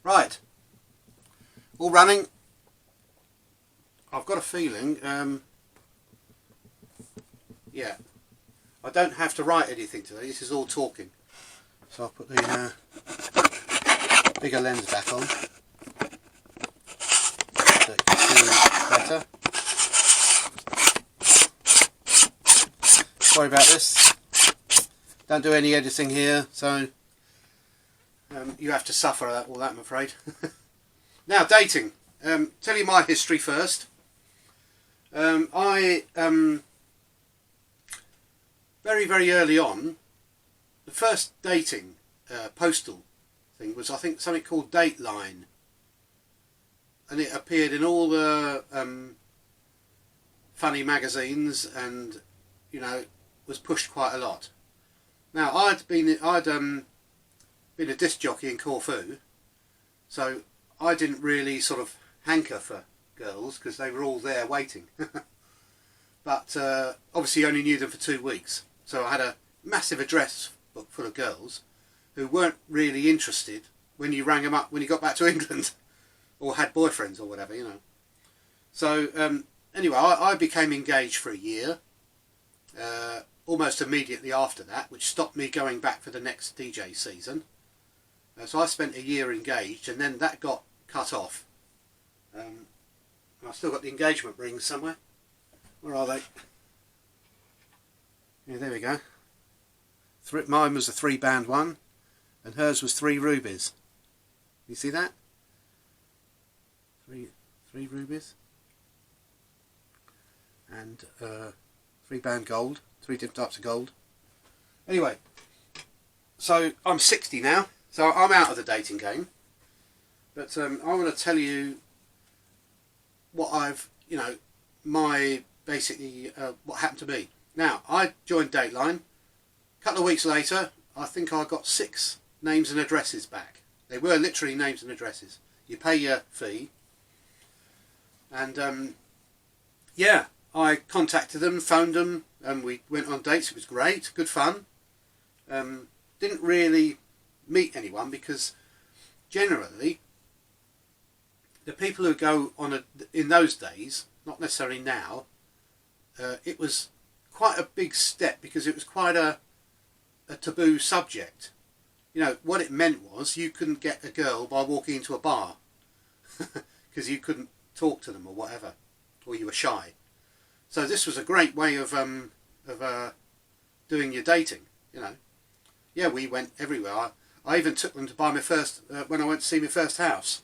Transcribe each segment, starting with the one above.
Right, all running. I've got a feeling, yeah, I don't have to write anything today. This is all talking. So I'll put the bigger lens back on so you can see better. Sorry about this. Don't do any editing here, so you have to suffer all that, I'm afraid. Now, dating. Tell you my history first. I very early on, the first dating postal thing was, I think, something called Dateline, and it appeared in all the funny magazines, and was pushed quite a lot. Now, I'd been a disc jockey in Corfu, so I didn't really sort of hanker for girls because they were all there waiting. But obviously only knew them for 2 weeks, so I had a massive address book full of girls who weren't really interested when you rang them up when you got back to England or had boyfriends or whatever, So anyway, I became engaged for a year, almost immediately after that, which stopped me going back for the next DJ season. So I spent a year engaged, and then that got cut off. I've still got the engagement rings somewhere. Where are they? Yeah, there we go. Mine was a 3-band one, and hers was 3 rubies. You see that? Three rubies. And 3-band gold. 3 different types of gold. Anyway, so I'm 60 now, so I'm out of the dating game. But I want to tell you what what happened to me. Now, I joined Dateline. A couple of weeks later, I think I got 6 names and addresses back. They were literally names and addresses. You pay your fee. And yeah, I contacted them, phoned them, and we went on dates. It was great, good fun. Didn't really meet anyone because generally the people who go on in those days, not necessarily now, it was quite a big step because it was quite a taboo subject. What it meant was you couldn't get a girl by walking into a bar because you couldn't talk to them or whatever, or you were shy. So this was a great way of doing your dating, Yeah, we went everywhere. I even took them to buy my first, when I went to see my first house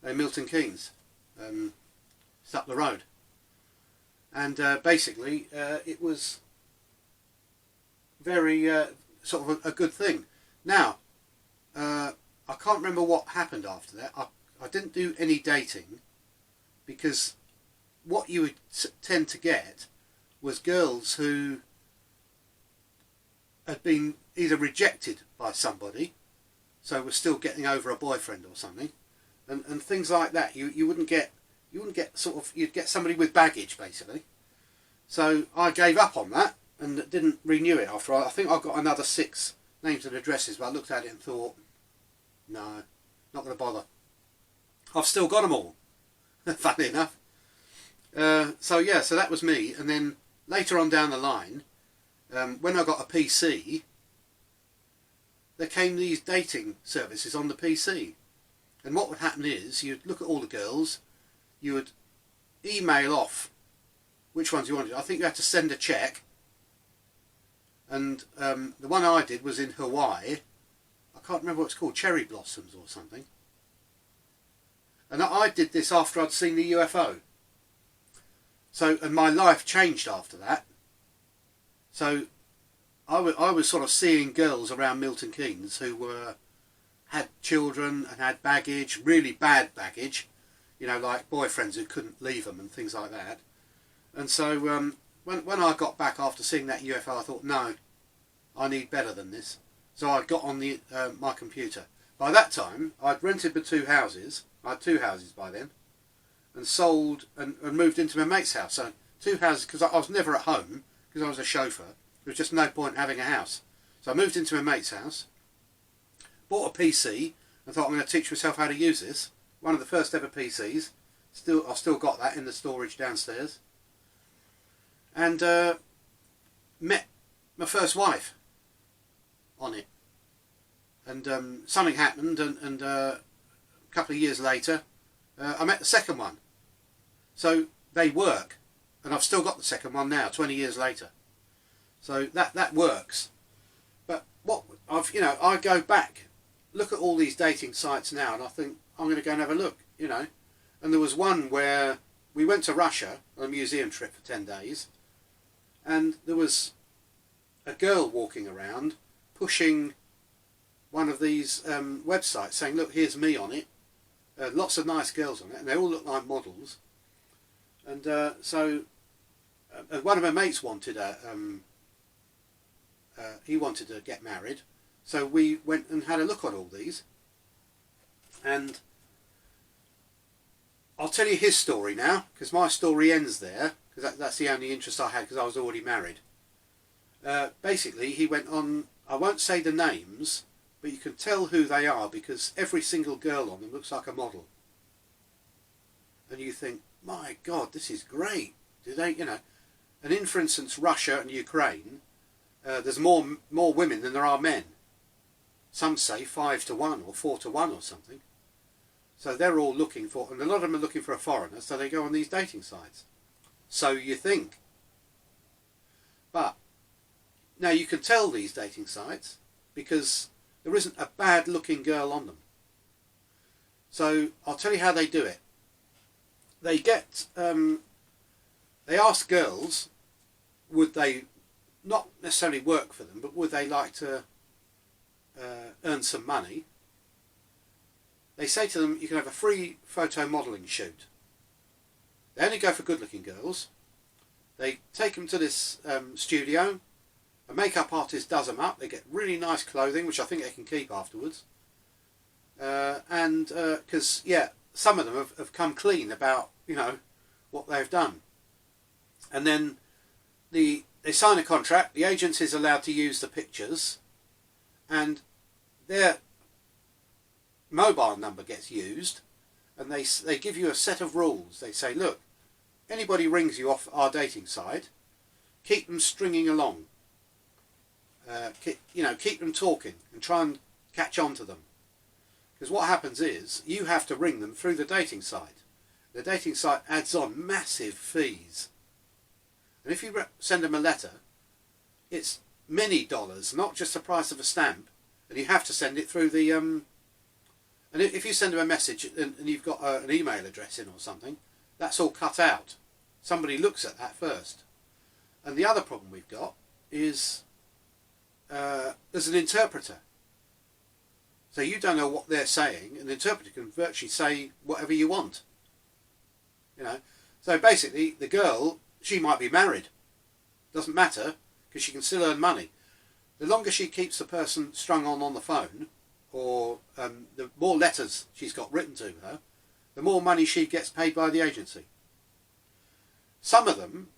in Milton Keynes. It's up the road. And basically, it was very sort of a good thing. Now, I can't remember what happened after that. I didn't do any dating because what you would tend to get was girls who had been either rejected by somebody, so were still getting over a boyfriend or something, and things like that. You wouldn't get sort of, you'd get somebody with baggage basically. So I gave up on that and didn't renew it after. I think I got another 6 names and addresses, but I looked at it and thought, no, not going to bother. I've still got them all, funny enough. So yeah, so that was me. And then later on down the line, when I got a PC, there came these dating services on the PC. And what would happen is, you'd look at all the girls, you would email off which ones you wanted. I think you had to send a check. And the one I did was in Hawaii. I can't remember what it's called, cherry blossoms or something. And I did this after I'd seen the UFO. So, and my life changed after that. So I was sort of seeing girls around Milton Keynes who had children and had baggage, really bad baggage, like boyfriends who couldn't leave them and things like that. And so when I got back after seeing that UFO, I thought, no, I need better than this. So I got on the my computer. By that time, I'd rented the 2 houses. I had 2 houses by then, and sold and moved into my mate's house. So 2 houses, because I was never at home because I was a chauffeur. There was just no point having a house. So I moved into my mate's house, bought a PC, I thought, I'm going to teach myself how to use this. One of the first ever PCs. I've still got that in the storage downstairs. And met my first wife on it. And something happened, and a couple of years later, I met the second one. So they work, and I've still got the second one now, 20 years later. So that works. But what I go back, look at all these dating sites now, and I think I'm going to go and have a look, And there was one where we went to Russia on a museum trip for 10 days, and there was a girl walking around pushing one of these websites, saying, look, here's me on it. Lots of nice girls on it, and they all look like models. And so one of my mates wanted he wanted to get married, so we went and had a look at all these. And I'll tell you his story now, because my story ends there, because that's the only interest I had, because I was already married. Basically, he went on, I won't say the names, but you can tell who they are, because every single girl on them looks like a model. And you think, my God, this is great. Do they, and in, for instance, Russia and Ukraine, there's more women than there are men. Some say 5 to 1 or 4 to 1 or something. So they're all looking for, and a lot of them are looking for a foreigner, so they go on these dating sites. So you think. But now you can tell these dating sites because there isn't a bad looking girl on them. So I'll tell you how they do it. They get, they ask girls, would they not necessarily work for them, but would they like to earn some money? They say to them, you can have a free photo modelling shoot. They only go for good looking girls. They take them to this studio. A makeup artist does them up. They get really nice clothing, which I think they can keep afterwards. And because, some of them have come clean about, what they've done. And then they sign a contract. The agency is allowed to use the pictures, and their mobile number gets used, and they give you a set of rules. They say, look, anybody rings you off our dating site, keep them stringing along. Keep them talking and try and catch on to them. Because what happens is, you have to ring them through the dating site. The dating site adds on massive fees. And if you send them a letter, it's many dollars, not just the price of a stamp. And you have to send it through the... and if you send them a message and you've got an email address in or something, that's all cut out. Somebody looks at that first. And the other problem we've got is there's an interpreter. So you don't know what they're saying, and the interpreter can virtually say whatever you want. So basically, the girl, she might be married. Doesn't matter, because she can still earn money. The longer she keeps the person strung on the phone, or the more letters she's got written to her, the more money she gets paid by the agency. Some of them,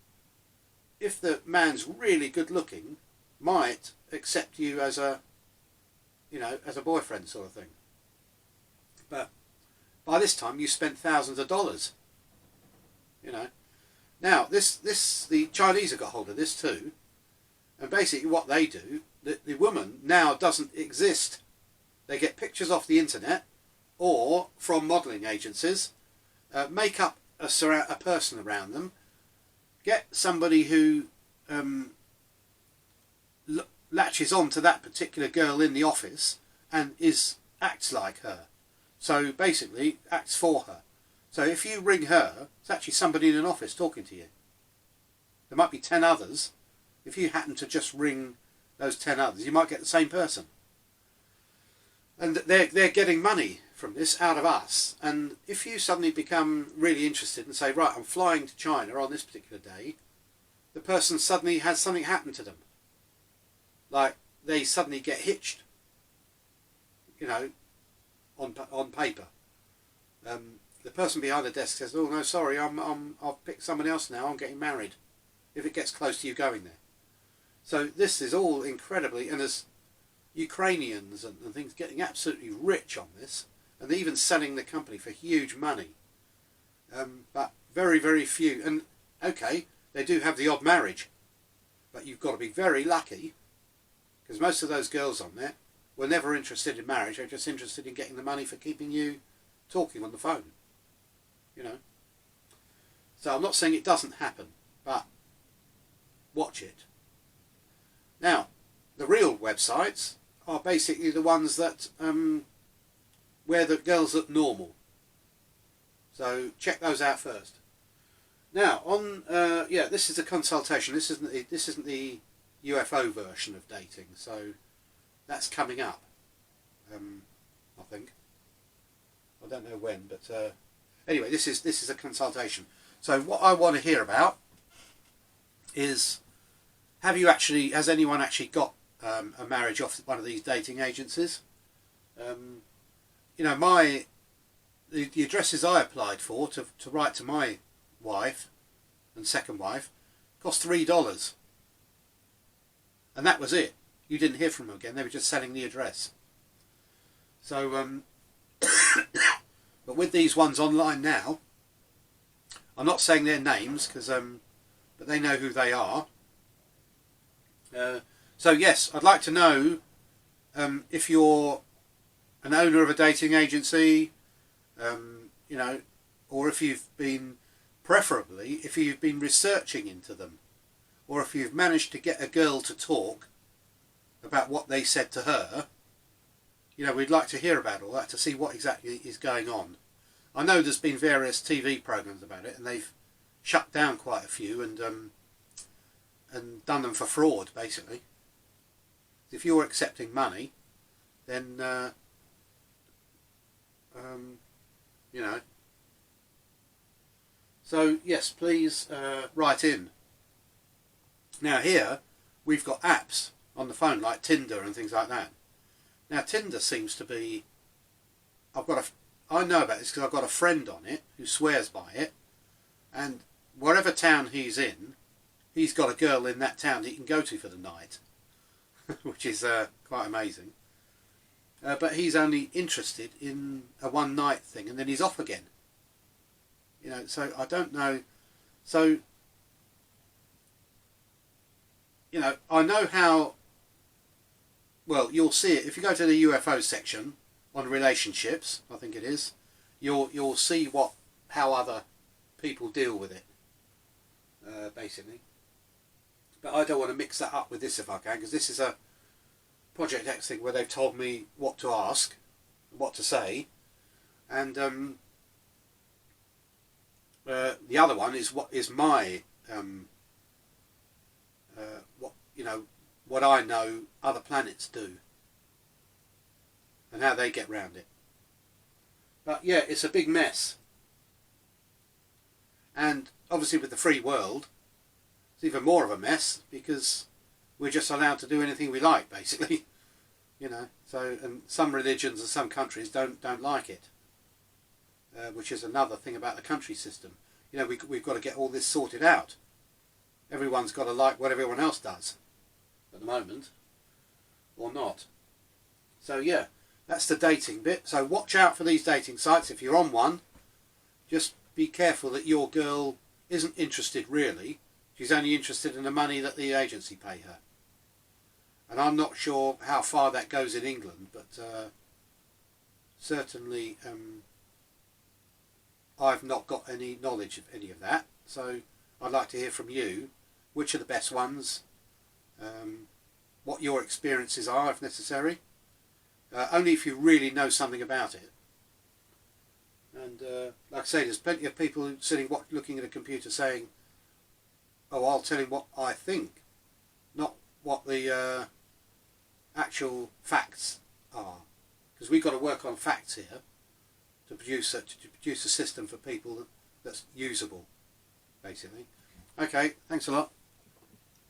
if the man's really good looking, might accept you as a boyfriend sort of thing. But by this time you spent thousands of dollars. Now the Chinese have got hold of this too, and basically what they do, the woman now doesn't exist. They get pictures off the internet or from modelling agencies, make up a person around them, get somebody who latches on to that particular girl in the office and acts like her. So basically acts for her. So if you ring her, it's actually somebody in an office talking to you. There might be 10 others. If you happen to just ring those 10 others, you might get the same person. And they're getting money from this out of us. And if you suddenly become really interested and say, right, I'm flying to China on this particular day, the person suddenly has something happen to them. Like they suddenly get hitched, on paper. The person behind the desk says, "Oh no, sorry, I've picked someone else now. I'm getting married." If it gets close to you going there, so this is all incredibly, and there's Ukrainians and things getting absolutely rich on this, and they're even selling the company for huge money. But very, very few. And okay, they do have the odd marriage, but you've got to be very lucky, because most of those girls on there were never interested in marriage. They're just interested in getting the money for keeping you talking on the phone, you know. So I'm not saying it doesn't happen, but watch it. Now, the real websites are basically the ones that where the girls look normal. So check those out first. Now on yeah, this is a consultation. This isn't the UFO version of dating. So that's coming up. I think. I don't know when, but anyway, this is a consultation. So what I want to hear about is, has anyone actually got a marriage off one of these dating agencies? You know, the addresses I applied for to write to my wife and second wife cost $3, and that was it. You didn't hear from them again. They were just selling the address. So but with these ones online now, I'm not saying their names because but they know who they are. So yes, I'd like to know if you're an owner of a dating agency, you know, or if you've been, preferably, if you've been researching into them, or if you've managed to get a girl to talk about what they said to her. You know, we'd like to hear about all that to see what exactly is going on. I know there's been various TV programs about it, and they've shut down quite a few and done them for fraud, basically. If you're accepting money, then you know. So yes, please write in. Now here we've got apps on the phone like Tinder and things like that. Now Tinder seems to be, I know about this because I've got a friend on it who swears by it, and wherever town he's in, he's got a girl in that town he can go to for the night, which is quite amazing. But he's only interested in a one night thing, and then he's off again. You know, so I don't know. So, you know, I know how. Well, you'll see it if you go to the UFO section on relationships. I think it is. You'll see how other people deal with it, basically. But I don't want to mix that up with this if I can, because this is a Project X thing where they've told me what to ask, what to say, and the other one is what is my what, you know, what I know other planets do and how they get round it. But yeah, it's a big mess, and obviously with the free world it's even more of a mess because we're just allowed to do anything we like, basically. You know, so, and some religions and some countries don't like it, which is another thing about the country system. You know, we've got to get all this sorted out. Everyone's got to like what everyone else does at the moment, or not. So yeah, that's the dating bit. So watch out for these dating sites. If you're on one, just be careful that your girl isn't interested really. She's only interested in the money that the agency pay her. And I'm not sure how far that goes in England, but certainly I've not got any knowledge of any of that. So I'd like to hear from you, which are the best ones, what your experiences are if necessary, only if you really know something about it. And like I say, there's plenty of people sitting looking at a computer saying, oh, I'll tell him what I think, not what the actual facts are, because we've got to work on facts here to produce a system for people that's usable, basically. Okay, thanks a lot.